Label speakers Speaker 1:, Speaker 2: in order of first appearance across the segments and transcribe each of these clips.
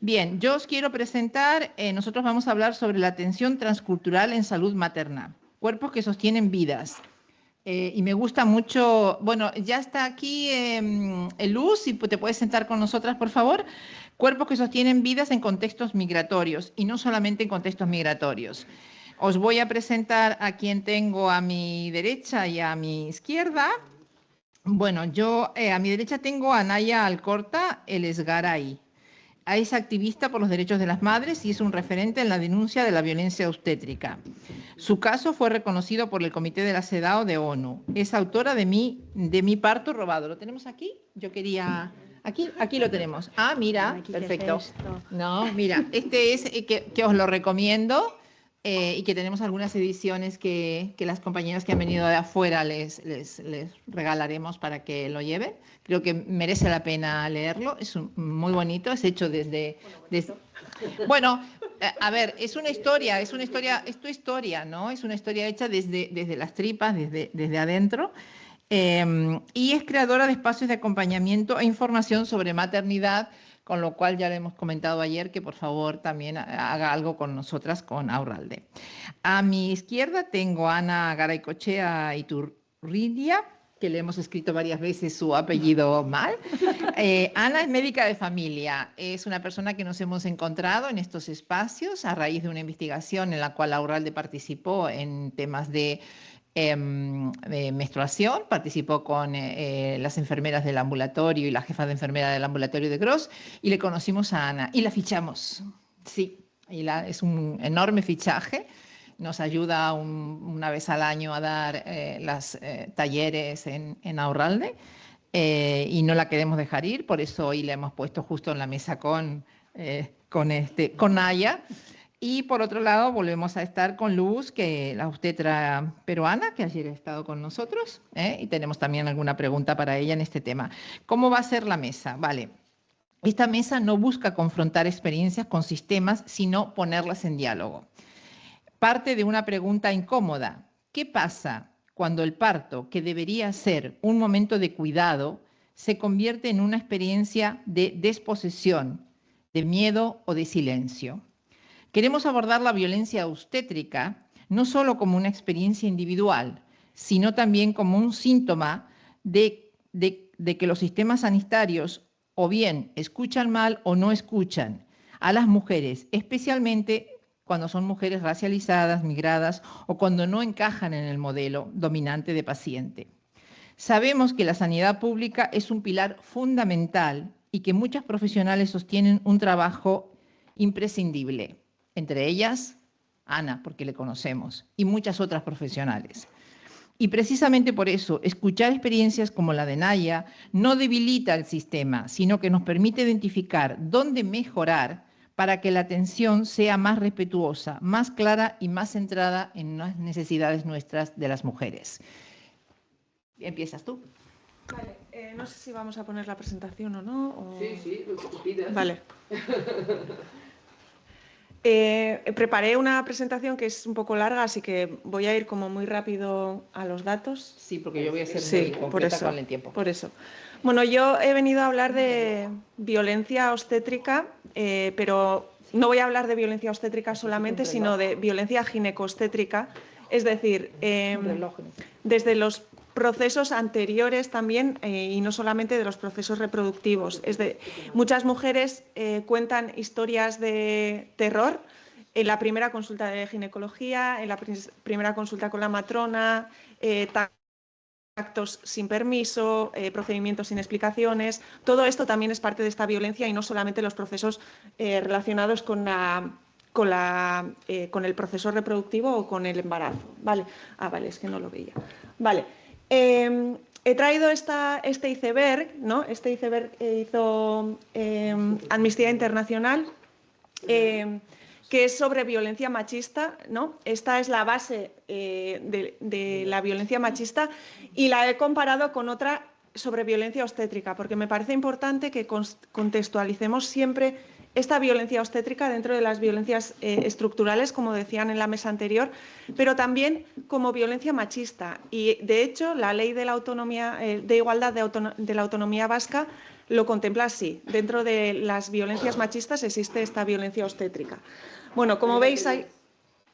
Speaker 1: Bien, yo os quiero presentar, nosotros vamos a hablar sobre la atención transcultural en salud materna, cuerpos que sostienen vidas. Y me gusta mucho, bueno, ya está aquí Luz, si te puedes sentar con nosotras, por favor. Cuerpos que sostienen vidas en contextos migratorios y no solamente en contextos migratorios. Os voy a presentar a quien tengo a mi derecha y a mi izquierda. Bueno, yo a mi derecha tengo a Naya Alcorta Elesgaray. Es activista por los derechos de las madres y es un referente en la denuncia de la violencia obstétrica. Su caso fue reconocido por el Comité de la CEDAW de ONU. Es autora de mi parto robado. ¿Lo tenemos aquí? Yo quería... Aquí lo tenemos. Ah, mira, perfecto. No, mira, este es que os lo recomiendo y que tenemos algunas ediciones que las compañeras que han venido de afuera les regalaremos para que lo lleven. Creo que merece la pena leerlo. Es muy bonito, es hecho desde... Bueno, a ver, es tu historia, ¿no? Es una historia hecha desde las tripas, desde adentro. Y es creadora de espacios de acompañamiento e información sobre maternidad, con lo cual ya le hemos comentado ayer que por favor también haga algo con nosotras, con Aurralde. A mi izquierda tengo a Ana Garaycochea Iturridia, que le hemos escrito varias veces su apellido mal. Ana es médica de familia, es una persona que nos hemos encontrado en estos espacios a raíz de una investigación en la cual Aurralde participó en temas de menstruación, participó con las enfermeras del ambulatorio y la jefa de enfermera del ambulatorio de Gros y le conocimos a Ana y la fichamos. Sí, es un enorme fichaje. Nos ayuda una vez al año a dar los talleres en Aurralde y no la queremos dejar ir, por eso hoy la hemos puesto justo en la mesa con Naya. Y por otro lado volvemos a estar con Luz, que la obstetra peruana, que ayer ha estado con nosotros, y tenemos también alguna pregunta para ella en este tema. ¿Cómo va a ser la mesa? Vale. Esta mesa no busca confrontar experiencias con sistemas, sino ponerlas en diálogo. Parte de una pregunta incómoda. ¿Qué pasa cuando el parto, que debería ser un momento de cuidado, se convierte en una experiencia de desposesión, de miedo o de silencio? Queremos abordar la violencia obstétrica no solo como una experiencia individual, sino también como un síntoma de que los sistemas sanitarios o bien escuchan mal o no escuchan a las mujeres, especialmente cuando son mujeres racializadas, migradas o cuando no encajan en el modelo dominante de paciente. Sabemos que la sanidad pública es un pilar fundamental y que muchas profesionales sostienen un trabajo imprescindible. Entre ellas, Ana, porque le conocemos, y muchas otras profesionales. Y precisamente por eso, escuchar experiencias como la de Naya no debilita el sistema, sino que nos permite identificar dónde mejorar para que la atención sea más respetuosa, más clara y más centrada en las necesidades nuestras de las mujeres. ¿Empiezas tú?
Speaker 2: Vale, no sé si vamos a poner la presentación o no. O...
Speaker 1: Sí, lo que tú pidas.
Speaker 2: Vale. Preparé una presentación que es un poco larga, así que voy a ir como muy rápido a los datos.
Speaker 1: Sí, porque yo voy a ser muy concreta con el tiempo.
Speaker 2: Por eso. Bueno, yo he venido a hablar de violencia obstétrica, pero no voy a hablar de violencia obstétrica solamente, sino de violencia ginecobstétrica, es decir, desde los procesos anteriores también y no solamente de los procesos reproductivos. Muchas mujeres cuentan historias de terror en la primera consulta de ginecología, en la primera consulta con la matrona, actos sin permiso, procedimientos sin explicaciones. Todo esto también es parte de esta violencia y no solamente los procesos relacionados con el proceso reproductivo o con el embarazo. Vale. Vale, es que no lo veía. Vale. He traído este iceberg, ¿no? Este iceberg que hizo Amnistía Internacional, que es sobre violencia machista, ¿no? Esta es la base de la violencia machista y la he comparado con otra sobre violencia obstétrica, porque me parece importante que contextualicemos siempre esta violencia obstétrica dentro de las violencias estructurales, como decían en la mesa anterior, pero también como violencia machista. Y, de hecho, la Ley de la Autonomía, de Igualdad de la Autonomía Vasca lo contempla así. Dentro de las violencias machistas existe esta violencia obstétrica. Bueno, como veis hay...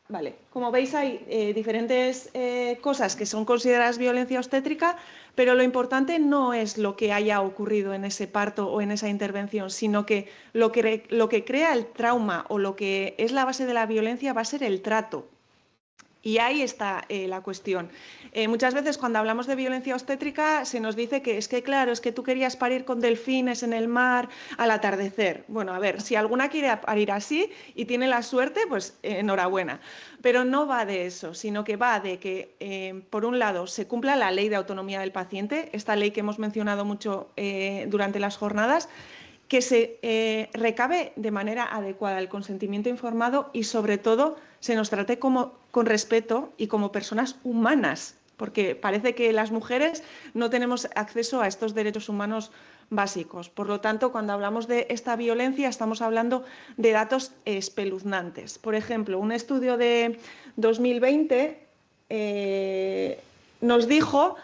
Speaker 2: Vale, como veis hay diferentes cosas que son consideradas violencia obstétrica, pero lo importante no es lo que haya ocurrido en ese parto o en esa intervención, sino que lo que crea el trauma o lo que es la base de la violencia va a ser el trato. Y ahí está la cuestión. Muchas veces cuando hablamos de violencia obstétrica se nos dice que es que, claro, es que tú querías parir con delfines en el mar al atardecer. Bueno, a ver, si alguna quiere parir así y tiene la suerte, pues enhorabuena. Pero no va de eso, sino que va de que, por un lado, se cumpla la ley de autonomía del paciente, esta ley que hemos mencionado mucho durante las jornadas, que se recabe de manera adecuada el consentimiento informado y, sobre todo, se nos trate con respeto y como personas humanas, porque parece que las mujeres no tenemos acceso a estos derechos humanos básicos. Por lo tanto, cuando hablamos de esta violencia, estamos hablando de datos espeluznantes. Por ejemplo, un estudio de 2020 nos dijo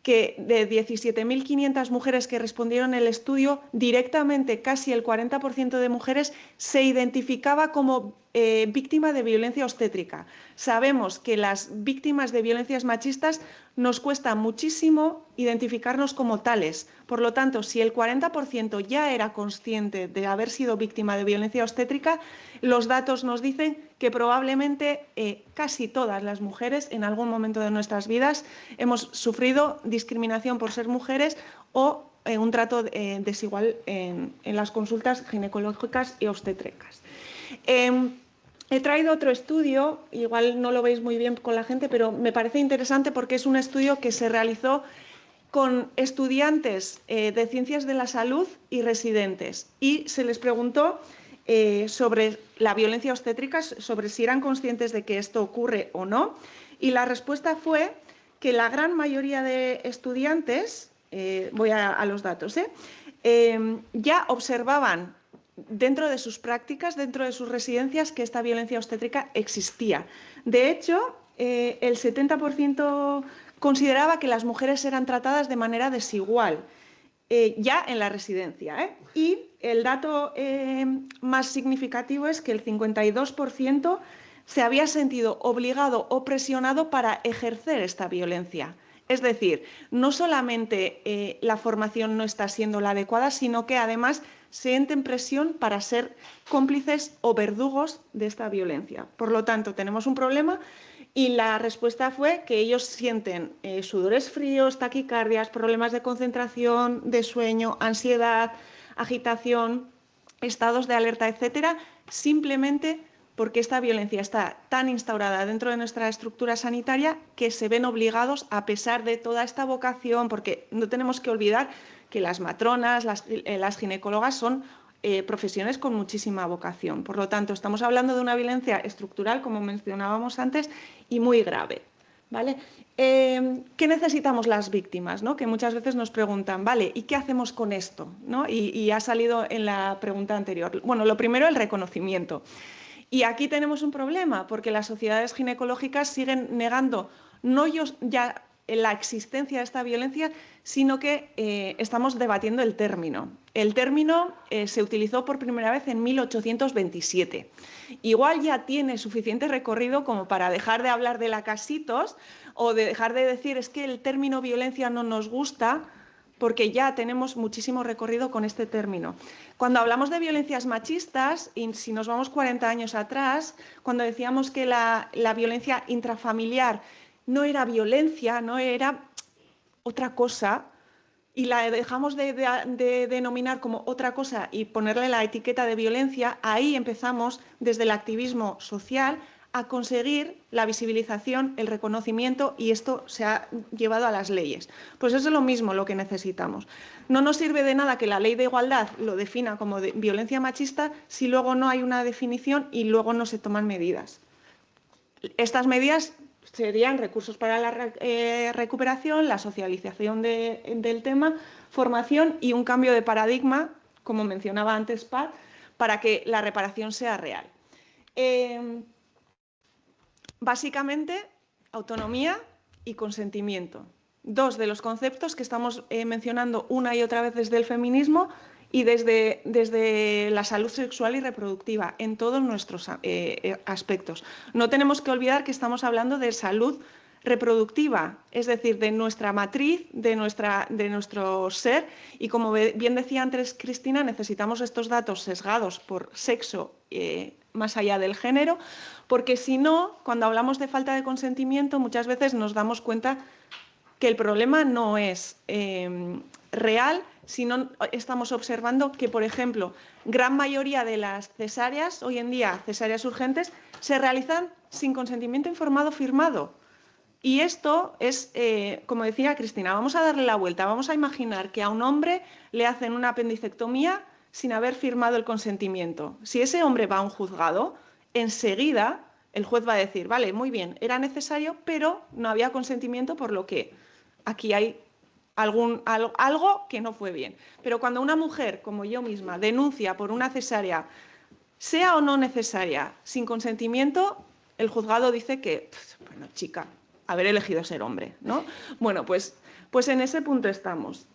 Speaker 2: que de 17.500 mujeres que respondieron el estudio, directamente casi el 40% de mujeres se identificaba como víctima de violencia obstétrica. Sabemos que las víctimas de violencias machistas nos cuesta muchísimo identificarnos como tales. Por lo tanto, si el 40% ya era consciente de haber sido víctima de violencia obstétrica, los datos nos dicen que probablemente casi todas las mujeres en algún momento de nuestras vidas hemos sufrido discriminación por ser mujeres o un trato desigual en las consultas ginecológicas y obstétricas. He traído otro estudio, igual no lo veis muy bien con la gente, pero me parece interesante porque es un estudio que se realizó con estudiantes de ciencias de la salud y residentes, y se les preguntó sobre la violencia obstétrica, sobre si eran conscientes de que esto ocurre o no, y la respuesta fue que la gran mayoría de estudiantes, voy a los datos, ya observaban dentro de sus prácticas, dentro de sus residencias, que esta violencia obstétrica existía. De hecho, el 70% consideraba que las mujeres eran tratadas de manera desigual, ya en la residencia. Y el dato más significativo es que el 52% se había sentido obligado o presionado para ejercer esta violencia. Es decir, no solamente la formación no está siendo la adecuada, sino que además sienten presión para ser cómplices o verdugos de esta violencia. Por lo tanto, tenemos un problema y la respuesta fue que ellos sienten sudores fríos, taquicardias, problemas de concentración, de sueño, ansiedad, agitación, estados de alerta, etcétera, simplemente porque esta violencia está tan instaurada dentro de nuestra estructura sanitaria que se ven obligados, a pesar de toda esta vocación, porque no tenemos que olvidar que las matronas, las ginecólogas son profesiones con muchísima vocación. Por lo tanto, estamos hablando de una violencia estructural, como mencionábamos antes, y muy grave. ¿Vale? ¿Qué necesitamos las víctimas? ¿No? Que muchas veces nos preguntan, vale, ¿y qué hacemos con esto? ¿No? Y ha salido en la pregunta anterior. Bueno, lo primero, el reconocimiento. Y aquí tenemos un problema, porque las sociedades ginecológicas siguen negando no ya la existencia de esta violencia, sino que estamos debatiendo el término. El término se utilizó por primera vez en 1827. Igual ya tiene suficiente recorrido como para dejar de hablar de lacasitos o de dejar de decir es que el término violencia no nos gusta, porque ya tenemos muchísimo recorrido con este término. Cuando hablamos de violencias machistas, y si nos vamos 40 años atrás, cuando decíamos que la violencia intrafamiliar no era violencia, no era otra cosa, y la dejamos de denominar como otra cosa y ponerle la etiqueta de violencia, ahí empezamos desde el activismo social a conseguir la visibilización, el reconocimiento, y esto se ha llevado a las leyes. Pues eso es lo mismo lo que necesitamos. No nos sirve de nada que la ley de igualdad lo defina como violencia machista si luego no hay una definición y luego no se toman medidas. Estas medidas serían recursos para la recuperación, la socialización del tema, formación y un cambio de paradigma, como mencionaba antes Pat, para que la reparación sea real. Básicamente, autonomía y consentimiento. dos de los conceptos que estamos mencionando una y otra vez desde el feminismo y desde la salud sexual y reproductiva en todos nuestros aspectos. No tenemos que olvidar que estamos hablando de salud reproductiva, es decir, de nuestra matriz, de nuestro ser, y como bien decía antes Cristina, necesitamos estos datos sesgados por sexo más allá del género, porque si no, cuando hablamos de falta de consentimiento, muchas veces nos damos cuenta que el problema no es real, sino estamos observando que, por ejemplo, gran mayoría de las cesáreas, hoy en día cesáreas urgentes, se realizan sin consentimiento informado firmado. Y esto es, como decía Cristina, vamos a darle la vuelta, vamos a imaginar que a un hombre le hacen una apendicectomía sin haber firmado el consentimiento. Si ese hombre va a un juzgado, enseguida el juez va a decir, vale, muy bien, era necesario, pero no había consentimiento, por lo que aquí hay algo que no fue bien. Pero cuando una mujer, como yo misma, denuncia por una cesárea, sea o no necesaria, sin consentimiento, el juzgado dice que, bueno, chica, haber elegido ser hombre, ¿no? Bueno, pues en ese punto estamos.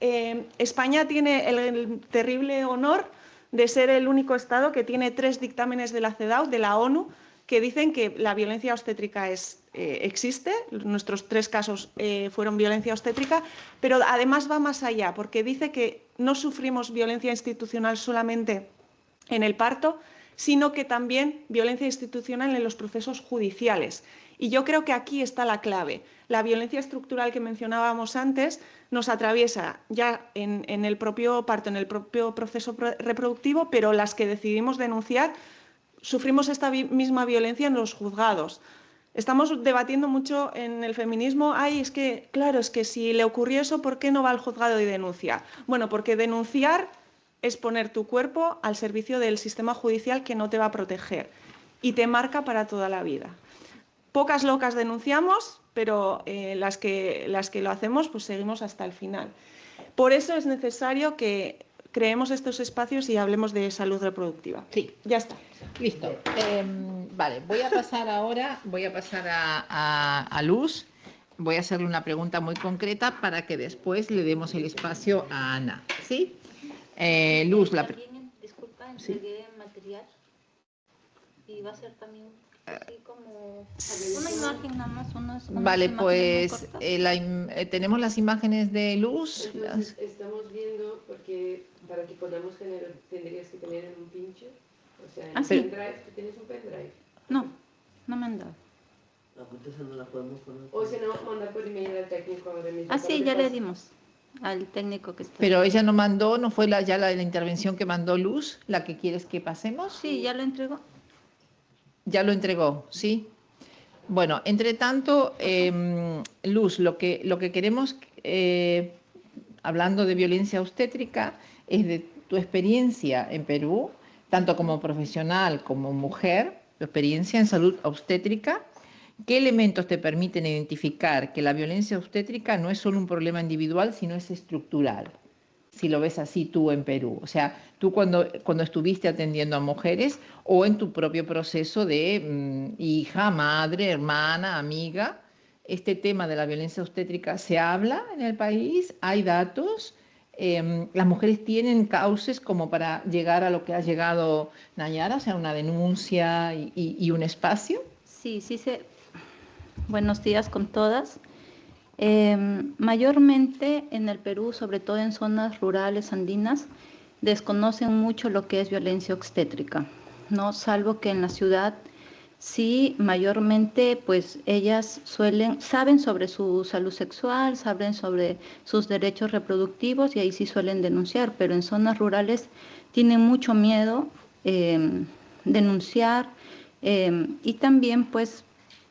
Speaker 2: España tiene el terrible honor de ser el único Estado que tiene 3 dictámenes de la CEDAW, de la ONU, que dicen que la violencia obstétrica existe. Nuestros 3 casos fueron violencia obstétrica, pero además va más allá, porque dice que no sufrimos violencia institucional solamente en el parto, sino que también violencia institucional en los procesos judiciales. Y yo creo que aquí está la clave. La violencia estructural que mencionábamos antes nos atraviesa ya en el propio parto, en el propio proceso reproductivo, pero las que decidimos denunciar sufrimos esta misma violencia en los juzgados. Estamos debatiendo mucho en el feminismo, es que, claro, es que si le ocurrió eso, ¿por qué no va al juzgado y denuncia? Bueno, porque denunciar es poner tu cuerpo al servicio del sistema judicial que no te va a proteger y te marca para toda la vida. Pocas locas denunciamos, pero las que lo hacemos, pues seguimos hasta el final. Por eso es necesario que creemos estos espacios y hablemos de salud reproductiva.
Speaker 1: Sí,
Speaker 2: ya está.
Speaker 1: Listo. Vale, voy a pasar a Luz. Voy a hacerle una pregunta muy concreta para que después le demos el espacio a Ana. ¿Sí? Luz,
Speaker 3: disculpa, entregué material y va a ser también así como una imagen nada más.
Speaker 1: Vale, pues tenemos las imágenes de Luz.
Speaker 4: Entonces, estamos viendo, porque para que podamos generar, tendrías que tener un pincho, o sea, en pendrive. ¿Tú tienes un pendrive?
Speaker 3: No me han dado.
Speaker 4: Entonces no la podemos poner. O si no, mandar por email al técnico ahora mismo.
Speaker 3: Sí, ya le dimos al técnico que está.
Speaker 1: Pero ella no mandó, ¿no fue la intervención que mandó Luz, la que quieres que pasemos?
Speaker 3: Sí, ya lo entregó.
Speaker 1: Ya lo entregó, ¿sí? Bueno, entre tanto, Luz, lo que queremos, hablando de violencia obstétrica, es de tu experiencia en Perú, tanto como profesional como mujer, tu experiencia en salud obstétrica. ¿Qué elementos te permiten identificar que la violencia obstétrica no es solo un problema individual, sino es estructural? Si lo ves así tú en Perú. O sea, tú cuando estuviste atendiendo a mujeres o en tu propio proceso de hija, madre, hermana, amiga, este tema de la violencia obstétrica se habla en el país, hay datos, las mujeres tienen cauces como para llegar a lo que ha llegado Nayara, o sea, una denuncia y un espacio.
Speaker 3: Sí. Buenos días con todas. Mayormente en el Perú, sobre todo en zonas rurales andinas, desconocen mucho lo que es violencia obstétrica, ¿no? Salvo que en la ciudad sí, mayormente pues ellas saben sobre su salud sexual, saben sobre sus derechos reproductivos y ahí sí suelen denunciar, pero en zonas rurales tienen mucho miedo denunciar y también pues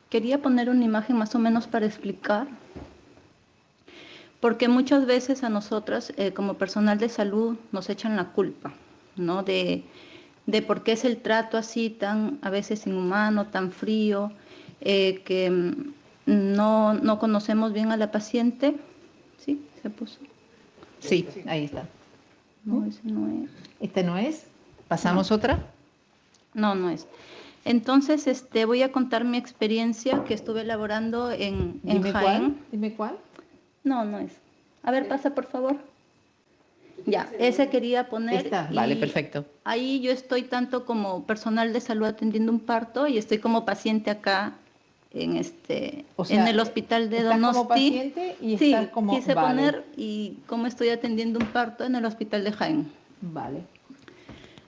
Speaker 3: quería poner una imagen más o menos para explicar. Porque muchas veces a nosotras, como personal de salud, nos echan la culpa, ¿no? De por qué es el trato así tan, a veces inhumano, tan frío, que no conocemos bien a la paciente. ¿Sí? ¿Se puso?
Speaker 1: Sí, ahí está.
Speaker 3: No, ese no es.
Speaker 1: ¿Este no es? ¿Pasamos otra?
Speaker 3: No es. Entonces, voy a contar mi experiencia que estuve elaborando en Jaén.
Speaker 1: Dime cuál.
Speaker 3: No, no es. A ver, pasa por favor. Ya, ese quería poner.
Speaker 1: Esta, vale, perfecto.
Speaker 3: Ahí yo estoy tanto como personal de salud atendiendo un parto y estoy como paciente acá en
Speaker 1: O sea,
Speaker 3: en el hospital de
Speaker 1: estás
Speaker 3: Donosti.
Speaker 1: como paciente y
Speaker 3: Sí,
Speaker 1: estás como...
Speaker 3: quise
Speaker 1: vale.
Speaker 3: poner y cómo estoy atendiendo un parto en el hospital de Jaén.
Speaker 1: Vale.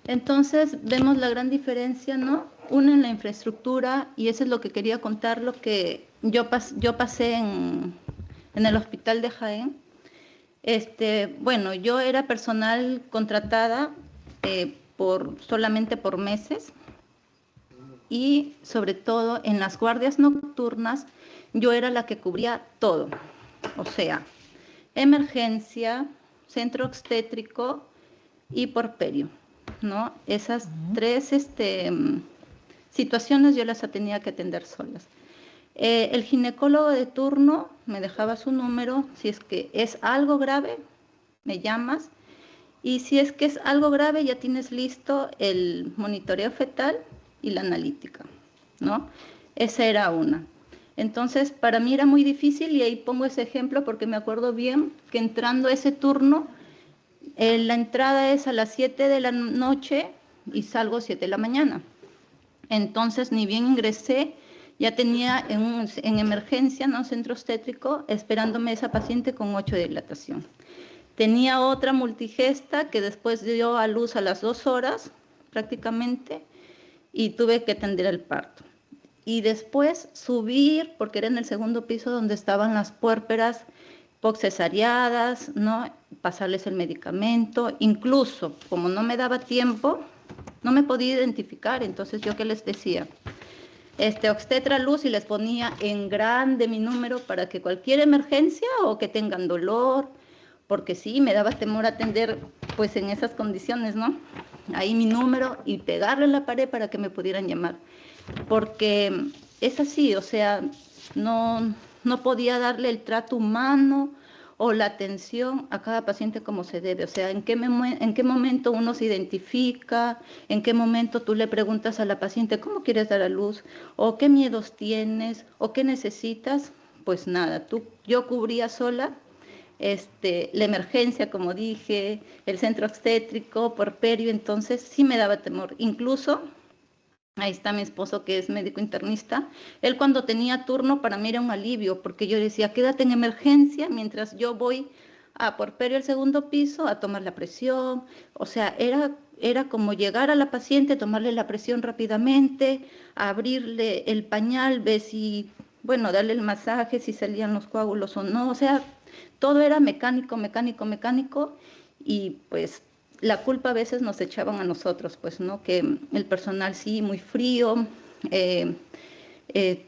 Speaker 3: Entonces vemos la gran diferencia, ¿no? Una en la infraestructura, y eso es lo que quería contar, lo que yo pasé en el hospital de Jaén. Bueno, yo era personal contratada solamente por meses, y sobre todo en las guardias nocturnas yo era la que cubría todo, o sea, emergencia, centro obstétrico y porperio, ¿no? Esas tres situaciones yo las tenía que atender solas. El ginecólogo de turno me dejaba su número, si es que es algo grave, me llamas, y si es que es algo grave ya tienes listo el monitoreo fetal y la analítica, ¿no? Esa era una. Entonces, para mí era muy difícil, y ahí pongo ese ejemplo porque me acuerdo bien que entrando a ese turno, la entrada es a las 7 de la noche y salgo 7 de la mañana. Entonces, ni bien ingresé, ya tenía en emergencia, ¿no? Centro obstétrico, esperándome esa paciente con 8 de dilatación. Tenía otra multigesta que después dio a luz a las 2 horas prácticamente y tuve que atender el parto. Y después subir, porque era en el segundo piso donde estaban las puérperas cesariadas, ¿no? Pasarles el medicamento. Incluso, como no me daba tiempo, no me podía identificar. Entonces, ¿yo qué les decía? Obstetra luz, y les ponía en grande mi número para que cualquier emergencia o que tengan dolor, porque sí, me daba temor atender pues en esas condiciones, ¿no? Ahí mi número y pegarle en la pared para que me pudieran llamar. Porque es así, o sea, no podía darle el trato humano o la atención a cada paciente como se debe. O sea, en qué momento uno se identifica, en qué momento tú le preguntas a la paciente cómo quieres dar a luz, o qué miedos tienes, o qué necesitas. Pues nada, yo cubría sola la emergencia, como dije, el centro obstétrico, porperio, entonces sí me daba temor. Incluso, ahí está mi esposo que es médico internista, él cuando tenía turno para mí era un alivio, porque yo decía, quédate en emergencia mientras yo voy a porperio al segundo piso a tomar la presión. O sea, era como llegar a la paciente, tomarle la presión rápidamente, abrirle el pañal, ver si, bueno, darle el masaje, si salían los coágulos o no. O sea, todo era mecánico, y pues la culpa a veces nos echaban a nosotros, pues, ¿no? Que el personal sí, muy frío,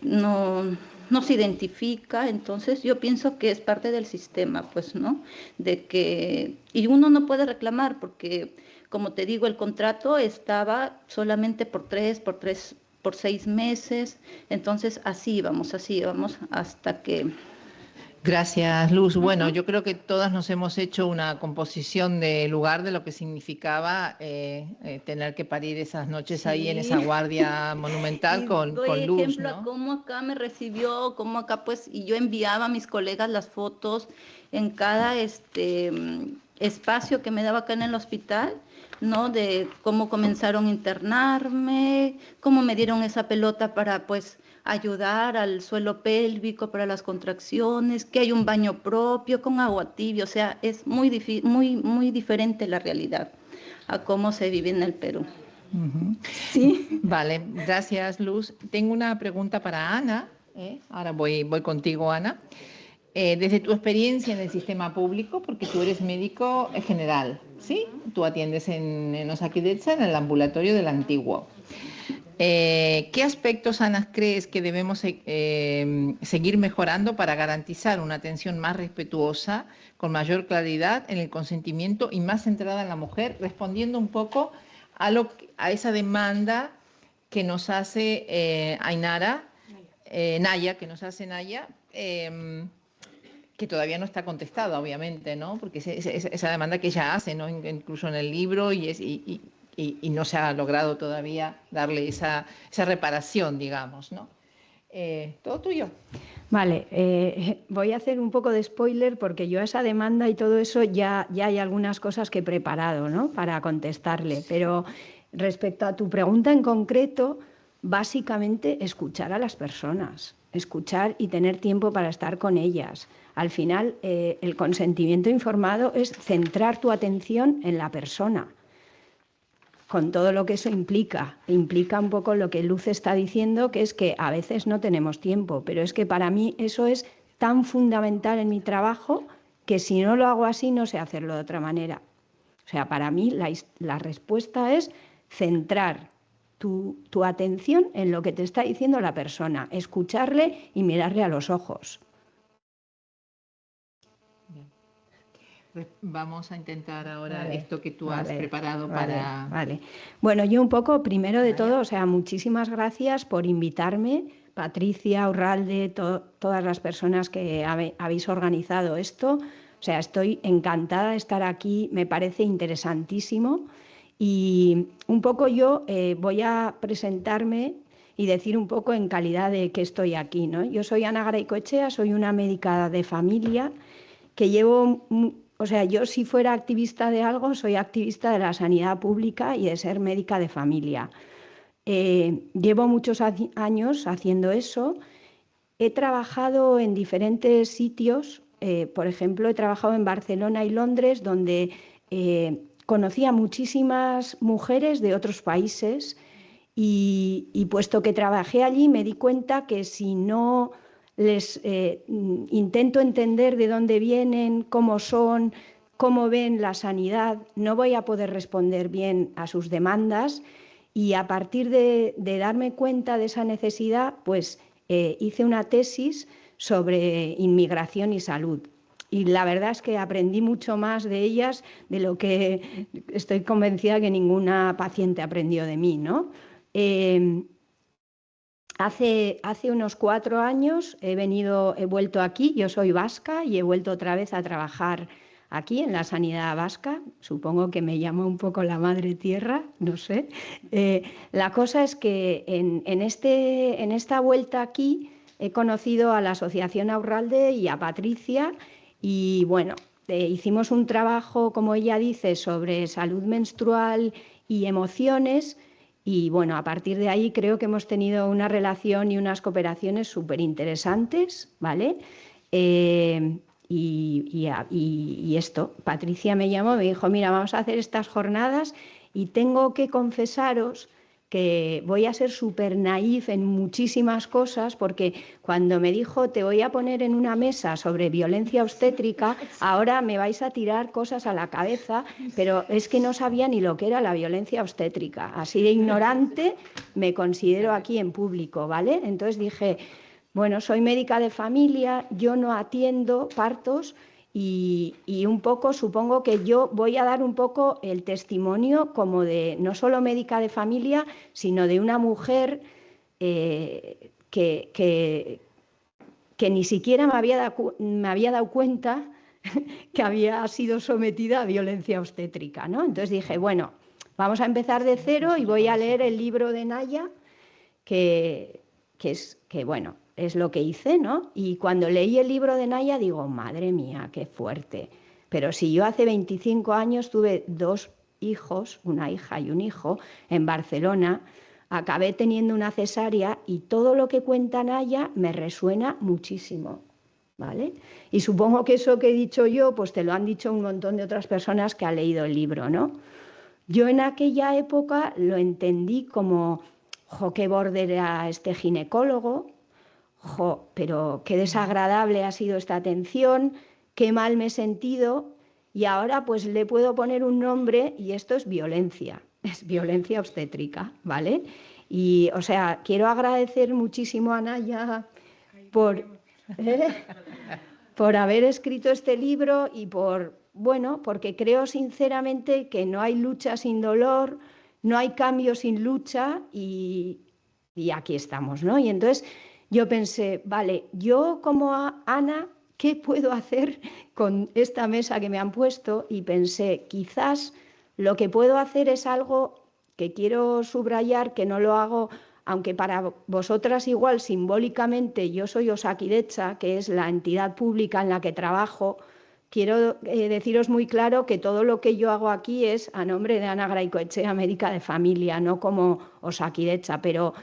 Speaker 3: no se identifica. Entonces yo pienso que es parte del sistema, pues, ¿no? Y uno no puede reclamar porque, como te digo, el contrato estaba solamente por 6 meses, entonces así íbamos hasta que...
Speaker 1: Gracias, Luz. Bueno, yo creo que todas nos hemos hecho una composición de lugar de lo que significaba tener que parir esas noches ahí en esa guardia monumental con Luz,
Speaker 3: ejemplo,
Speaker 1: ¿no?
Speaker 3: A cómo acá me recibió, cómo acá pues, y yo enviaba a mis colegas las fotos en cada espacio que me daba acá en el hospital, ¿no? De cómo comenzaron a internarme, cómo me dieron esa pelota para pues ayudar al suelo pélvico para las contracciones, que hay un baño propio con agua tibia. O sea, es muy diferente la realidad a cómo se vive en el Perú. Sí.
Speaker 1: Vale, gracias, Luz. Tengo una pregunta para Ana. Ahora voy contigo, Ana. Desde tu experiencia en el sistema público, porque tú eres médico general, ¿sí? Tú atiendes en Osakidetza, en el ambulatorio del Antiguo. ¿Qué aspectos, Ana, crees que debemos seguir mejorando para garantizar una atención más respetuosa, con mayor claridad en el consentimiento y más centrada en la mujer, respondiendo un poco a esa demanda que nos hace Naya, que todavía no está contestada, obviamente, ¿no? Porque esa demanda que ella hace, ¿no? Incluso en el libro, y no se ha logrado todavía darle esa reparación, digamos, ¿no? Todo tuyo.
Speaker 5: Vale, voy a hacer un poco de spoiler porque yo a esa demanda y todo eso ya hay algunas cosas que he preparado, ¿no?, para contestarle. Pero respecto a tu pregunta en concreto, básicamente escuchar a las personas, escuchar y tener tiempo para estar con ellas. Al final, el consentimiento informado es centrar tu atención en la persona, con todo lo que eso implica. Implica un poco lo que Luz está diciendo, que es que a veces no tenemos tiempo, pero es que para mí eso es tan fundamental en mi trabajo que si no lo hago así no sé hacerlo de otra manera. O sea, para mí la respuesta es centrar tu atención en lo que te está diciendo la persona, escucharle y mirarle a los ojos.
Speaker 1: Vamos a intentar ahora esto que tú has preparado para...
Speaker 5: Vale. Bueno, yo un poco, primero de todo, o sea, muchísimas gracias por invitarme, Patricia, Urralde, todas las personas que habéis organizado esto. O sea, estoy encantada de estar aquí, me parece interesantísimo. Y un poco yo voy a presentarme y decir un poco en calidad de que estoy aquí, ¿no? Yo soy Ana Garaycoechea, soy una médica de familia que llevo... O sea, yo si fuera activista de algo, soy activista de la sanidad pública y de ser médica de familia. Llevo muchos años haciendo eso. He trabajado en diferentes sitios. Por ejemplo, he trabajado en Barcelona y Londres, donde conocí a muchísimas mujeres de otros países y puesto que trabajé allí me di cuenta que si no les intento entender de dónde vienen, cómo son, cómo ven la sanidad, no voy a poder responder bien a sus demandas. Y a partir de darme cuenta de esa necesidad, pues hice una tesis sobre inmigración y salud. Y la verdad es que aprendí mucho más de ellas de lo que estoy convencida que ninguna paciente aprendió de mí, ¿no? Hace unos 4 años he vuelto aquí, yo soy vasca y he vuelto otra vez a trabajar aquí en la sanidad vasca. Supongo que me llamo un poco la madre tierra, no sé. La cosa es que en esta vuelta aquí he conocido a la Asociación Aurralde y a Patricia y bueno, hicimos un trabajo, como ella dice, sobre salud menstrual y emociones. Y bueno, a partir de ahí creo que hemos tenido una relación y unas cooperaciones súper interesantes, ¿vale? Y esto, Patricia me llamó, me dijo, mira, vamos a hacer estas jornadas y tengo que confesaros que voy a ser súper naif en muchísimas cosas porque cuando me dijo te voy a poner en una mesa sobre violencia obstétrica, ahora me vais a tirar cosas a la cabeza, pero es que no sabía ni lo que era la violencia obstétrica. Así de ignorante me considero aquí en público, ¿vale? Entonces dije, bueno, soy médica de familia, yo no atiendo partos, y un poco supongo que yo voy a dar un poco el testimonio como de no solo médica de familia, sino de una mujer que ni siquiera me había dado cuenta que había sido sometida a violencia obstétrica, ¿no? Entonces dije, bueno, vamos a empezar de cero y voy a leer el libro de Naya, que bueno, es lo que hice, ¿no? Y cuando leí el libro de Naya digo, madre mía, qué fuerte. Pero si yo hace 25 años tuve 2 hijos, una hija y un hijo, en Barcelona, acabé teniendo una cesárea y todo lo que cuenta Naya me resuena muchísimo, ¿vale? Y supongo que eso que he dicho yo, pues te lo han dicho un montón de otras personas que han leído el libro, ¿no? Yo en aquella época lo entendí como, qué borde era este ginecólogo, pero qué desagradable ha sido esta atención, qué mal me he sentido y ahora pues le puedo poner un nombre y esto es violencia obstétrica, ¿vale? Y o sea, quiero agradecer muchísimo a Naya por haber escrito este libro y porque creo sinceramente que no hay lucha sin dolor, no hay cambio sin lucha y aquí estamos, ¿no? Y entonces yo pensé, vale, yo como Ana, ¿qué puedo hacer con esta mesa que me han puesto? Y pensé, quizás lo que puedo hacer es algo que quiero subrayar, que no lo hago aunque para vosotras igual simbólicamente yo soy Osakidetza, que es la entidad pública en la que trabajo, quiero deciros muy claro que todo lo que yo hago aquí es a nombre de Ana Garaikoetxea, médica de familia, no como Osakidetza, pero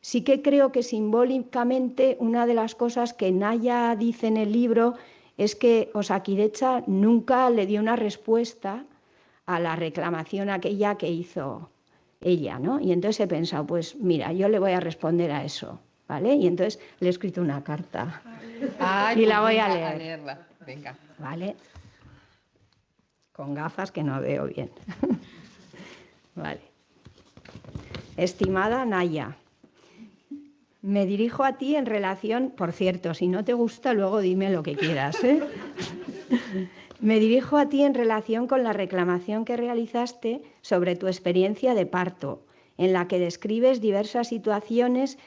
Speaker 5: sí que creo que simbólicamente una de las cosas que Naya dice en el libro es que Osakidetza nunca le dio una respuesta a la reclamación aquella que hizo ella, ¿no? Y entonces he pensado, pues mira, yo le voy a responder a eso, ¿vale? Y entonces le he escrito una carta y la voy a leer.
Speaker 1: leerla. Venga.
Speaker 5: ¿Vale? Con gafas que no veo bien. Vale. Estimada Naya, me dirijo a ti en relación, por cierto, si no te gusta, luego dime lo que quieras, ¿eh? Me dirijo a ti en relación con la reclamación que realizaste sobre tu experiencia de parto, en la que describes diversas situaciones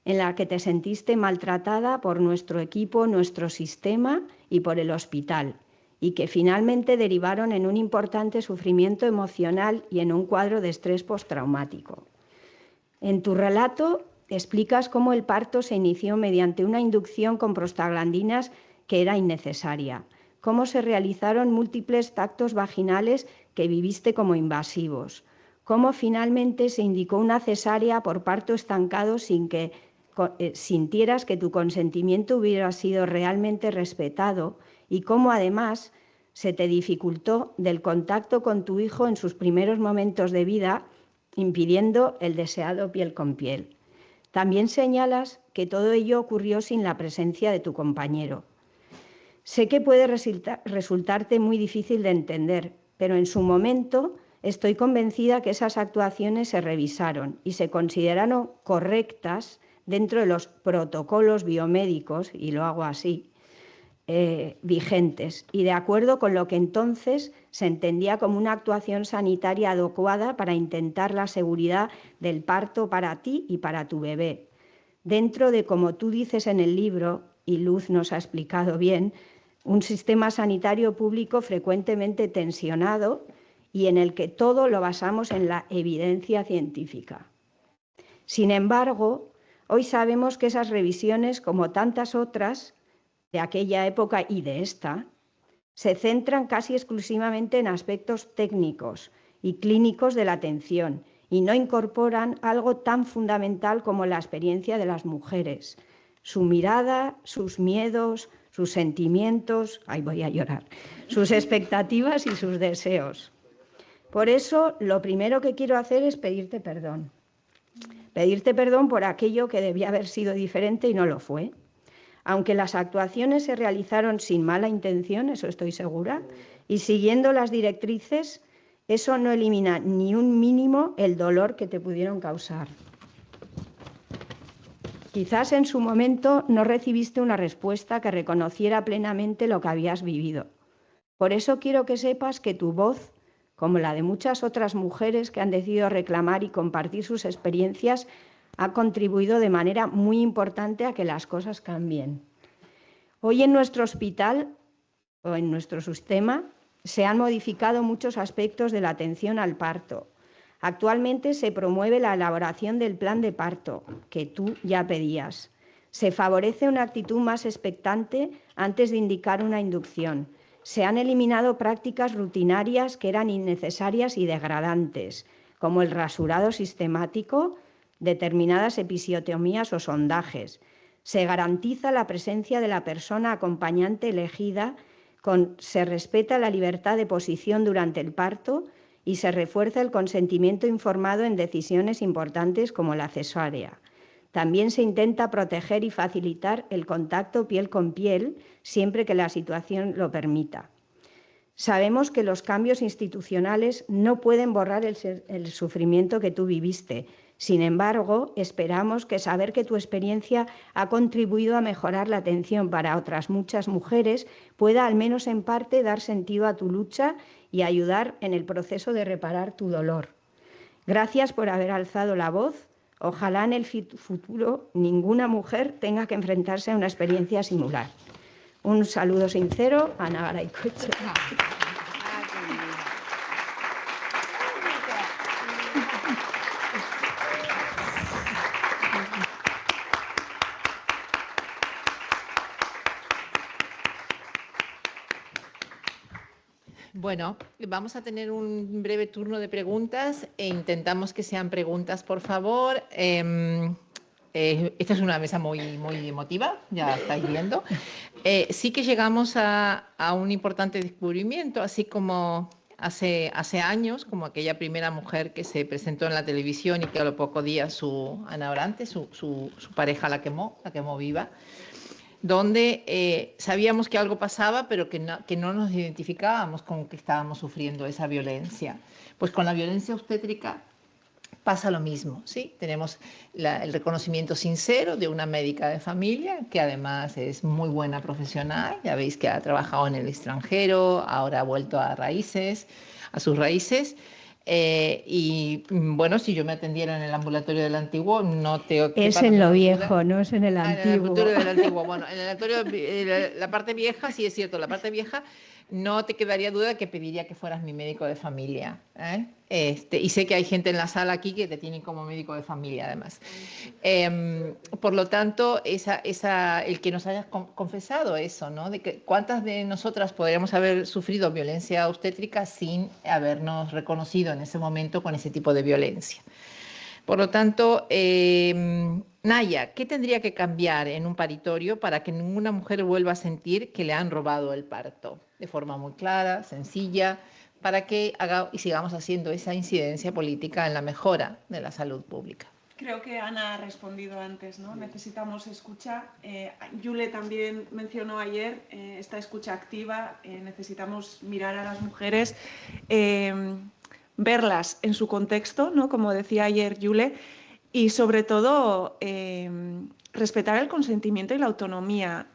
Speaker 5: en las que te sentiste maltratada por nuestro equipo, nuestro sistema y por el hospital, y que finalmente derivaron en un importante sufrimiento emocional y en un cuadro de estrés postraumático. En tu relato explicas cómo el parto se inició mediante una inducción con prostaglandinas que era innecesaria, cómo se realizaron múltiples tactos vaginales que viviste como invasivos, cómo finalmente se indicó una cesárea por parto estancado sin que sintieras que tu consentimiento hubiera sido realmente respetado y cómo además se te dificultó del contacto con tu hijo en sus primeros momentos de vida, impidiendo el deseado piel con piel. También señalas que todo ello ocurrió sin la presencia de tu compañero. Sé que puede resultarte muy difícil de entender, pero en su momento estoy convencida que esas actuaciones se revisaron y se consideraron correctas dentro de los protocolos biomédicos, y lo hago así, vigentes, y de acuerdo con lo que entonces se entendía como una actuación sanitaria adecuada para intentar la seguridad del parto para ti y para tu bebé. Dentro de, como tú dices en el libro, y Luz nos ha explicado bien, un sistema sanitario público frecuentemente tensionado y en el que todo lo basamos en la evidencia científica. Sin embargo, hoy sabemos que esas revisiones, como tantas otras de aquella época y de esta, se centran casi exclusivamente en aspectos técnicos y clínicos de la atención y no incorporan algo tan fundamental como la experiencia de las mujeres, su mirada, sus miedos, sus sentimientos, ay, voy a llorar, sus expectativas y sus deseos. Por eso, lo primero que quiero hacer es pedirte perdón. Pedirte perdón por aquello que debía haber sido diferente y no lo fue. Aunque las actuaciones se realizaron sin mala intención, eso estoy segura, y siguiendo las directrices, eso no elimina ni un mínimo el dolor que te pudieron causar. Quizás en su momento no recibiste una respuesta que reconociera plenamente lo que habías vivido. Por eso quiero que sepas que tu voz, como la de muchas otras mujeres que han decidido reclamar y compartir sus experiencias, ha contribuido de manera muy importante a que las cosas cambien. Hoy en nuestro hospital o en nuestro sistema se han modificado muchos aspectos de la atención al parto. Actualmente se promueve la elaboración del plan de parto, que tú ya pedías. Se favorece una actitud más expectante antes de indicar una inducción. Se han eliminado prácticas rutinarias que eran innecesarias y degradantes, como el rasurado sistemático, determinadas episiotomías o sondajes. Se garantiza la presencia de la persona acompañante elegida, se respeta la libertad de posición durante el parto y se refuerza el consentimiento informado en decisiones importantes como la cesárea. También se intenta proteger y facilitar el contacto piel con piel, siempre que la situación lo permita. Sabemos que los cambios institucionales no pueden borrar el sufrimiento que tú viviste. Sin embargo, esperamos que saber que tu experiencia ha contribuido a mejorar la atención para otras muchas mujeres pueda, al menos en parte, dar sentido a tu lucha y ayudar en el proceso de reparar tu dolor. Gracias por haber alzado la voz. Ojalá en el futuro ninguna mujer tenga que enfrentarse a una experiencia similar. Un saludo sincero, Ana Garaikoetxea.
Speaker 1: Bueno, vamos a tener un breve turno de preguntas e intentamos que sean preguntas, por favor. Esta es una mesa muy emotiva, ya estáis viendo. Sí que llegamos a un importante descubrimiento, así como hace años, como aquella primera mujer que se presentó en la televisión y que a los pocos días Ana Orantes, su pareja la quemó viva, donde sabíamos que algo pasaba, pero que no nos identificábamos con que estábamos sufriendo esa violencia. Pues con la violencia obstétrica pasa lo mismo, ¿sí? Tenemos el reconocimiento sincero de una médica de familia, que además es muy buena profesional, ya veis que ha trabajado en el extranjero, ahora ha vuelto a sus raíces, y bueno, si yo me atendiera en el ambulatorio del antiguo, no te...
Speaker 5: Es en lo viejo, no es en el antiguo.
Speaker 1: En el ambulatorio del antiguo, bueno, en el ambulatorio, la parte vieja, sí es cierto, la parte vieja, no te quedaría duda que pediría que fueras mi médico de familia, ¿eh? Y sé que hay gente en la sala aquí que te tienen como médico de familia, además. Por lo tanto, el que nos hayas confesado eso, ¿no? De que cuántas de nosotras podríamos haber sufrido violencia obstétrica sin habernos reconocido en ese momento con ese tipo de violencia. Por lo tanto, Naya, ¿qué tendría que cambiar en un paritorio para que ninguna mujer vuelva a sentir que le han robado el parto? De forma muy clara, sencilla, para que sigamos haciendo esa incidencia política en la mejora de la salud pública.
Speaker 2: Creo que Ana ha respondido antes, ¿no? Necesitamos escucha. Yule también mencionó ayer esta escucha activa. Necesitamos mirar a las mujeres, verlas en su contexto, ¿no? Como decía ayer Yule, y sobre todo respetar el consentimiento y la autonomía.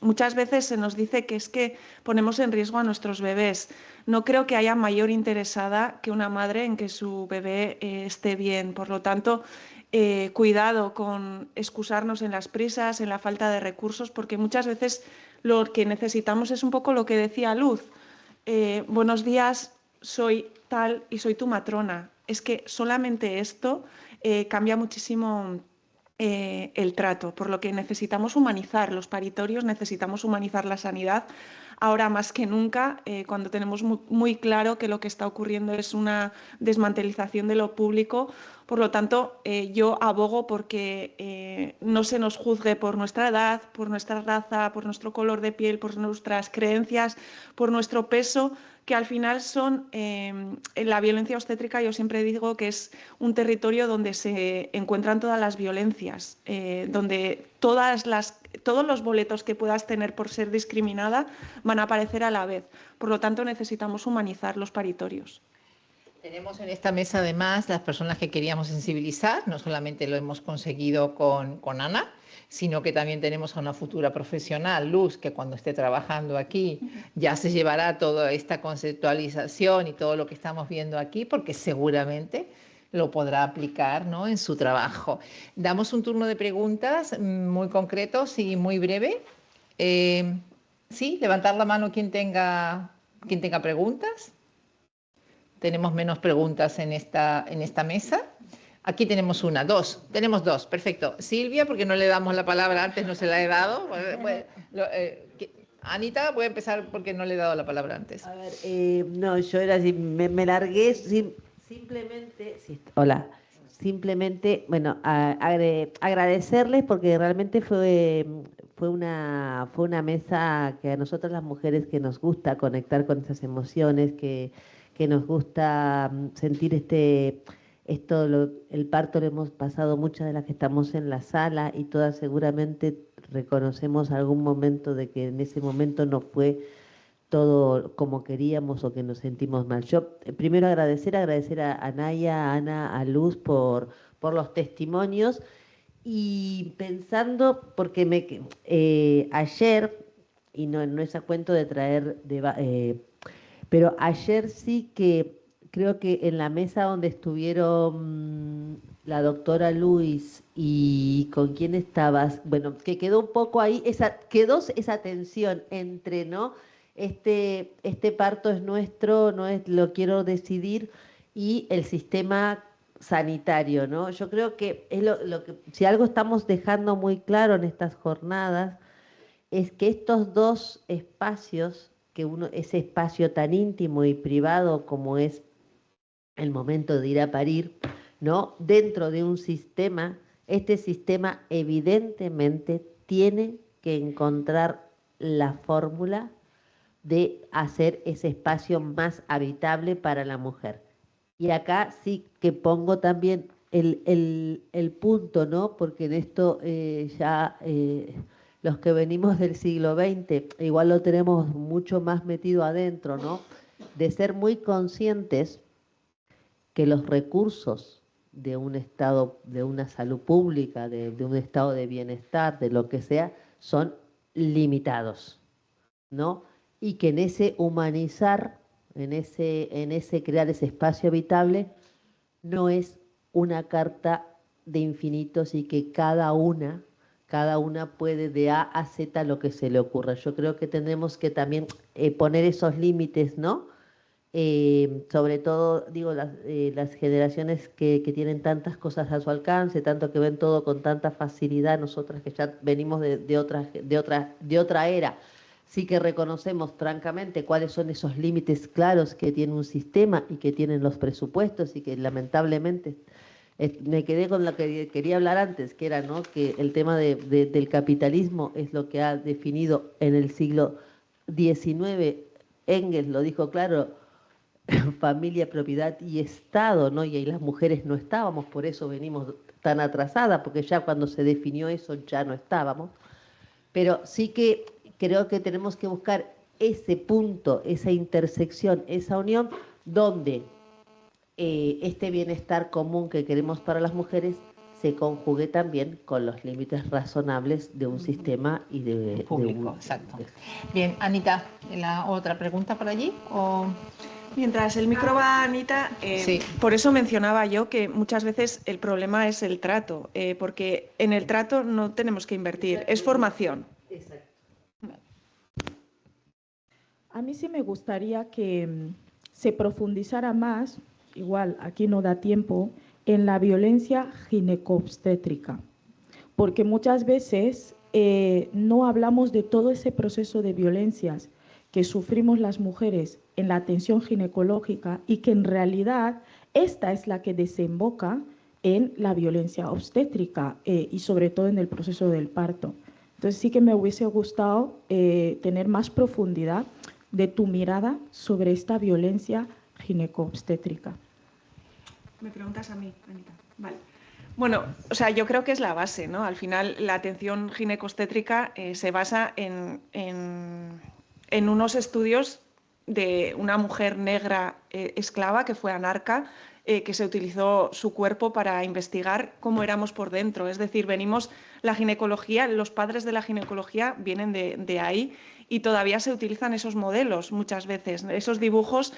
Speaker 2: Muchas veces se nos dice que es que ponemos en riesgo a nuestros bebés. No creo que haya mayor interesada que una madre en que su bebé esté bien. Por lo tanto, cuidado con excusarnos en las prisas, en la falta de recursos, porque muchas veces lo que necesitamos es un poco lo que decía Luz. Buenos días, soy tal y soy tu matrona. Es que solamente esto cambia muchísimo el trato, por lo que necesitamos humanizar los paritorios, necesitamos humanizar la sanidad. Ahora más que nunca, cuando tenemos muy claro que lo que está ocurriendo es una desmantelización de lo público. Por lo tanto, yo abogo porque no se nos juzgue por nuestra edad, por nuestra raza, por nuestro color de piel, por nuestras creencias, por nuestro peso, que al final son la violencia obstétrica. Yo siempre digo que es un territorio donde se encuentran todas las violencias, donde todos los boletos que puedas tener por ser discriminada van a aparecer a la vez. Por lo tanto, necesitamos humanizar los paritorios.
Speaker 1: Tenemos en esta mesa, además, las personas que queríamos sensibilizar. No solamente lo hemos conseguido con Ana, sino que también tenemos a una futura profesional, Luz, que cuando esté trabajando aquí ya se llevará toda esta conceptualización y todo lo que estamos viendo aquí, porque seguramente lo podrá aplicar, ¿no?, en su trabajo. Damos un turno de preguntas muy concretos y muy breve. Sí, levantar la mano quien tenga preguntas. Tenemos menos preguntas en esta mesa. Aquí tenemos tenemos dos, perfecto. Silvia, porque no le damos la palabra antes, no se la he dado. Anita, voy a empezar porque no le he dado la palabra antes.
Speaker 6: A ver, no, yo era así, me largué simplemente, bueno, agradecerles porque realmente fue una mesa que a nosotras las mujeres que nos gusta conectar con esas emociones, que nos gusta sentir el parto lo hemos pasado muchas de las que estamos en la sala y todas seguramente reconocemos algún momento de que en ese momento no fue todo como queríamos o que nos sentimos mal. Yo primero agradecer a Naya, a Ana, a Luz por los testimonios y pensando, porque ayer, y no es a cuento de traer pero ayer sí que creo que en la mesa donde estuvieron la doctora Luis y con quién estabas, bueno, que quedó un poco ahí, quedó esa tensión entre, ¿no?, este parto es nuestro, no es lo quiero decidir, y el sistema sanitario, ¿no? Yo creo que es lo que, si algo estamos dejando muy claro en estas jornadas, es que estos dos espacios ese espacio tan íntimo y privado como es el momento de ir a parir, ¿no? Dentro de un sistema, este sistema evidentemente tiene que encontrar la fórmula de hacer ese espacio más habitable para la mujer. Y acá sí que pongo también el punto, ¿no? Porque en esto los que venimos del siglo XX, igual lo tenemos mucho más metido adentro, ¿no? De ser muy conscientes que los recursos de un estado, de una salud pública, de un estado de bienestar, de lo que sea, son limitados, ¿no? Y que en ese humanizar, en ese crear ese espacio habitable, no es una carta de infinitos y que cada una puede de A a Z lo que se le ocurra. Yo creo que tenemos que también poner esos límites, ¿no? Sobre todo, digo, las generaciones que tienen tantas cosas a su alcance, tanto que ven todo con tanta facilidad, nosotras que ya venimos de otra era, sí que reconocemos francamente cuáles son esos límites claros que tiene un sistema y que tienen los presupuestos y que lamentablemente me quedé con lo que quería hablar antes, que era, ¿no?, que el tema del capitalismo es lo que ha definido en el siglo XIX, Engels lo dijo claro, familia, propiedad y Estado, ¿no? Y ahí las mujeres no estábamos, por eso venimos tan atrasadas, porque ya cuando se definió eso ya no estábamos. Pero sí que creo que tenemos que buscar ese punto, esa intersección, esa unión, donde este bienestar común que queremos para las mujeres se conjugue también con los límites razonables de un sistema y de
Speaker 1: público. Exacto. Bien, Anita, ¿la otra pregunta por allí? ¿O...
Speaker 2: Mientras el micro va, Anita,
Speaker 1: sí.
Speaker 2: Por eso mencionaba yo que muchas veces el problema es el trato, porque en el trato no tenemos que invertir, es formación.
Speaker 6: Exacto.
Speaker 7: A mí sí me gustaría que se profundizara más, igual aquí no da tiempo, en la violencia ginecobstétrica, porque muchas veces no hablamos de todo ese proceso de violencias que sufrimos las mujeres en la atención ginecológica y que en realidad esta es la que desemboca en la violencia obstétrica y sobre todo en el proceso del parto. Entonces sí que me hubiese gustado tener más profundidad de tu mirada sobre esta violencia ginecobstétrica.
Speaker 2: Me preguntas a mí, Anita. Vale. Bueno, o sea, yo creo que es la base, ¿no? Al final la atención ginecobstétrica se basa en unos estudios de una mujer negra esclava que fue anarca, que se utilizó su cuerpo para investigar cómo éramos por dentro. Es decir, la ginecología, los padres de la ginecología vienen de ahí y todavía se utilizan esos modelos muchas veces, esos dibujos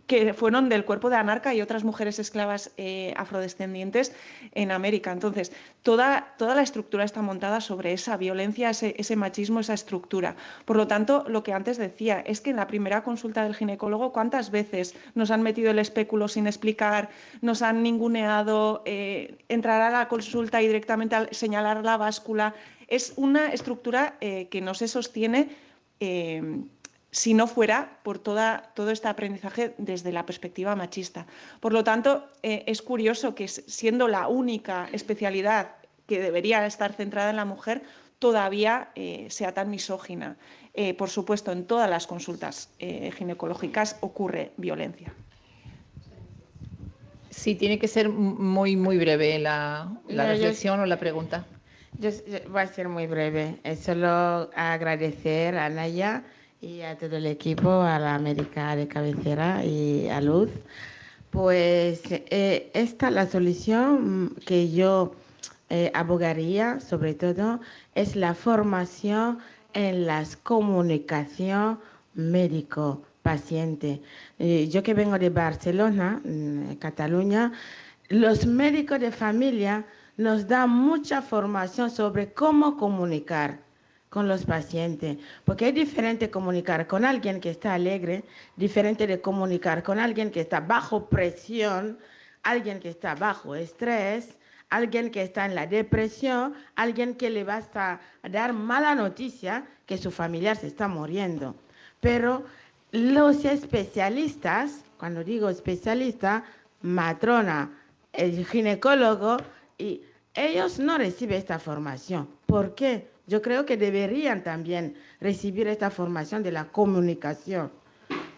Speaker 2: que fueron del cuerpo de Anarca y otras mujeres esclavas afrodescendientes en América. Entonces, toda la estructura está montada sobre esa violencia, ese machismo, esa estructura. Por lo tanto, lo que antes decía es que en la primera consulta del ginecólogo, ¿cuántas veces nos han metido el espéculo sin explicar, nos han ninguneado, entrar a la consulta y directamente señalar la báscula? Es una estructura que no se sostiene si no fuera por todo este aprendizaje desde la perspectiva machista. Por lo tanto, es curioso que siendo la única especialidad que debería estar centrada en la mujer, todavía sea tan misógina. Por supuesto, en todas las consultas ginecológicas ocurre violencia.
Speaker 1: Sí, tiene que ser muy, muy breve la reflexión o la pregunta.
Speaker 8: Yo voy a ser muy breve. Es solo agradecer a Naya y a todo el equipo, a la América de cabecera y a Luz. Pues esta la solución que yo abogaría, sobre todo, es la formación en la comunicación médico-paciente. Yo que vengo de Barcelona, Cataluña, los médicos de familia nos dan mucha formación sobre cómo comunicar con los pacientes, porque es diferente comunicar con alguien que está alegre, diferente de comunicar con alguien que está bajo presión, alguien que está bajo estrés, alguien que está en la depresión, alguien que le va a dar mala noticia que su familiar se está muriendo. Pero los especialistas, cuando digo especialista, matrona, el ginecólogo, y ellos no reciben esta formación. ¿Por qué? Yo creo que deberían también recibir esta formación de la comunicación.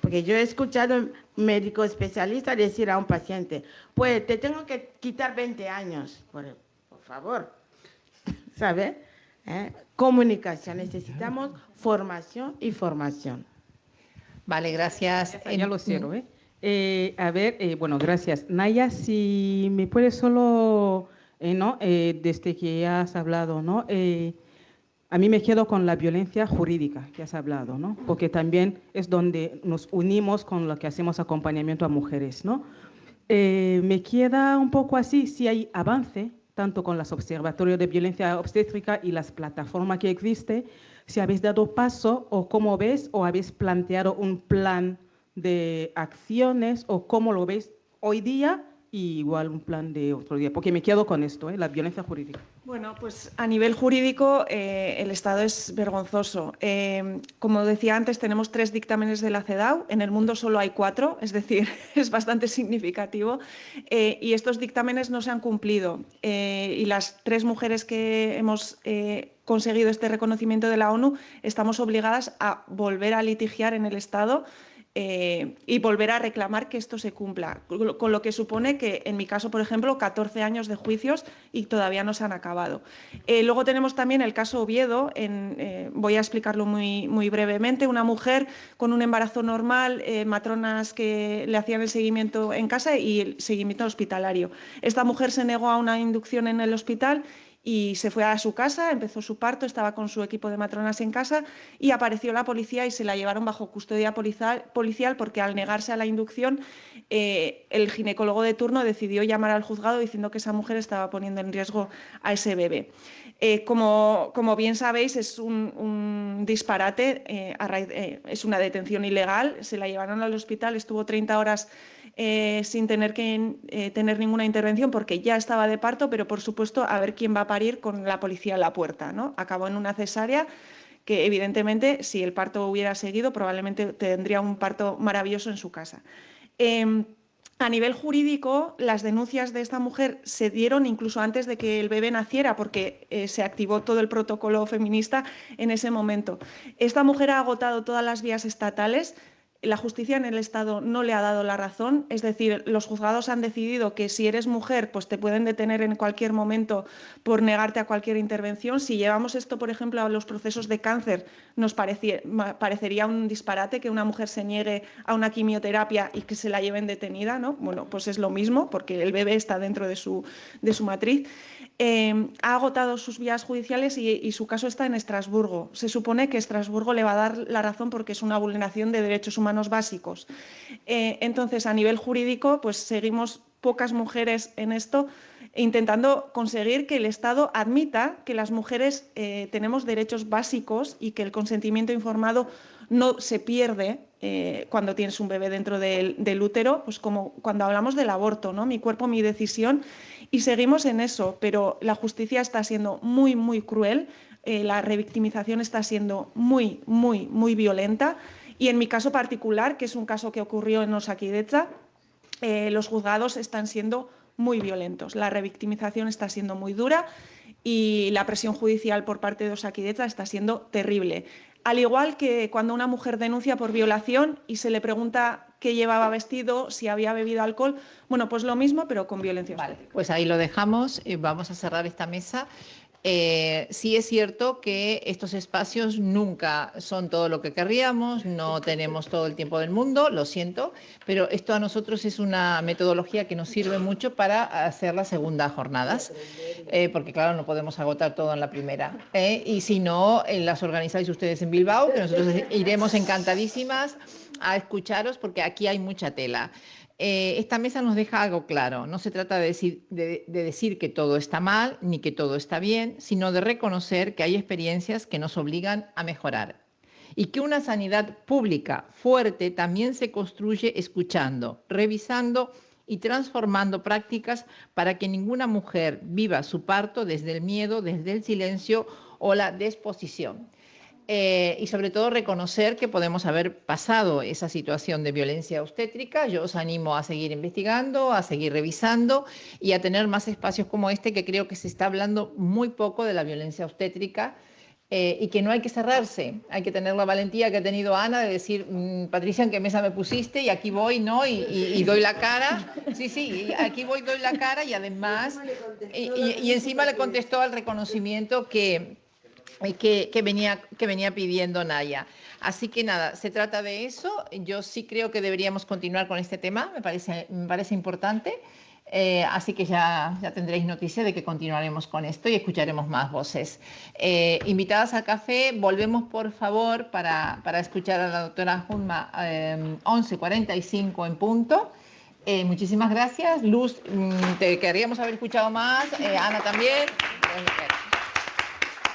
Speaker 8: Porque yo he escuchado médico especialista decir a un paciente, pues te tengo que quitar 20 años, por favor, ¿sabe? Comunicación, necesitamos formación y formación.
Speaker 1: Vale, gracias.
Speaker 9: Ya lo cierro, bueno, gracias. Naya, si me puedes solo, desde que has hablado, ¿no? A mí me quedo con la violencia jurídica que has hablado, ¿no? Porque también es donde nos unimos con lo que hacemos acompañamiento a mujeres, ¿no? Me queda un poco así, si hay avance, tanto con los observatorios de violencia obstétrica y las plataformas que existen, si habéis dado paso o cómo ves o habéis planteado un plan de acciones o cómo lo veis hoy día y igual un plan de otro día, porque me quedo con esto, la violencia jurídica.
Speaker 2: Bueno, pues a nivel jurídico el estado es vergonzoso. Como decía antes, tenemos 3 dictámenes de la CEDAW, en el mundo solo hay 4, es decir, es bastante significativo, y estos dictámenes no se han cumplido. Y las 3 mujeres que hemos conseguido este reconocimiento de la ONU estamos obligadas a volver a litigiar en el Estado y volver a reclamar que esto se cumpla, con lo que supone que, en mi caso, por ejemplo, 14 años de juicios y todavía no se han acabado. Luego tenemos también el caso Oviedo, voy a explicarlo muy brevemente, una mujer con un embarazo normal, matronas que le hacían el seguimiento en casa y el seguimiento hospitalario. Esta mujer se negó a una inducción en el hospital y se fue a su casa, empezó su parto, estaba con su equipo de matronas en casa y apareció la policía y se la llevaron bajo custodia policial porque al negarse a la inducción el ginecólogo de turno decidió llamar al juzgado diciendo que esa mujer estaba poniendo en riesgo a ese bebé. Como bien sabéis, es un disparate, es una detención ilegal, se la llevaron al hospital, estuvo 30 horas sin tener que tener ninguna intervención porque ya estaba de parto, pero por supuesto a ver quién va a parir con la policía en la puerta, ¿no? Acabó en una cesárea que evidentemente si el parto hubiera seguido probablemente tendría un parto maravilloso en su casa. A nivel jurídico, las denuncias de esta mujer se dieron incluso antes de que el bebé naciera porque se activó todo el protocolo feminista en ese momento. Esta mujer ha agotado todas las vías estatales. La justicia en el Estado no le ha dado la razón, es decir, los juzgados han decidido que si eres mujer, pues te pueden detener en cualquier momento por negarte a cualquier intervención. Si llevamos esto, por ejemplo, a los procesos de cáncer, nos parecería un disparate que una mujer se niegue a una quimioterapia y que se la lleven detenida, ¿no? Bueno, pues es lo mismo, porque el bebé está dentro de su matriz. Ha agotado sus vías judiciales y su caso está en Estrasburgo. Se supone que Estrasburgo le va a dar la razón porque es una vulneración de derechos humanos básicos. Entonces, a nivel jurídico, pues seguimos pocas mujeres en esto, intentando conseguir que el Estado admita que las mujeres tenemos derechos básicos y que el consentimiento informado no se pierde cuando tienes un bebé dentro del útero, pues como cuando hablamos del aborto, ¿no? Mi cuerpo, mi decisión, y seguimos en eso, pero la justicia está siendo muy, muy cruel, la revictimización está siendo muy, muy, muy violenta y en mi caso particular, que es un caso que ocurrió en Osakidetza, los juzgados están siendo muy violentos, la revictimización está siendo muy dura y la presión judicial por parte de Osakidetza está siendo terrible. Al igual que cuando una mujer denuncia por violación y se le pregunta qué llevaba vestido, si había bebido alcohol, bueno, pues lo mismo, pero con violencia.
Speaker 1: Vale, pues ahí lo dejamos, vamos a cerrar esta mesa. Sí es cierto que estos espacios nunca son todo lo que querríamos, no tenemos todo el tiempo del mundo, lo siento, pero esto a nosotros es una metodología que nos sirve mucho para hacer las segundas jornadas, porque claro, no podemos agotar todo en la primera. Y si no, las organizáis ustedes en Bilbao, que nosotros iremos encantadísimas a escucharos porque aquí hay mucha tela. Esta mesa nos deja algo claro, no se trata de decir que todo está mal ni que todo está bien, sino de reconocer que hay experiencias que nos obligan a mejorar y que una sanidad pública fuerte también se construye escuchando, revisando y transformando prácticas para que ninguna mujer viva su parto desde el miedo, desde el silencio o la desposición. Y sobre todo reconocer que podemos haber pasado esa situación de violencia obstétrica. Yo os animo a seguir investigando, a seguir revisando y a tener más espacios como este, que creo que se está hablando muy poco de la violencia obstétrica, y que no hay que cerrarse. Hay que tener la valentía que ha tenido Ana de decir, Patricia, ¿en qué mesa me pusiste? Y aquí voy, ¿no? Y doy la cara. Sí, aquí voy, doy la cara, y además, y encima le contestó al reconocimiento que venía pidiendo Naya. Así que nada, se trata de eso. Yo sí creo que deberíamos continuar con este tema, me parece importante. Así que ya tendréis noticia de que continuaremos con esto y escucharemos más voces. Invitadas al café, volvemos por favor para escuchar a la doctora Junma 11:45 en punto. Muchísimas gracias. Luz, te querríamos haber escuchado más. Ana también.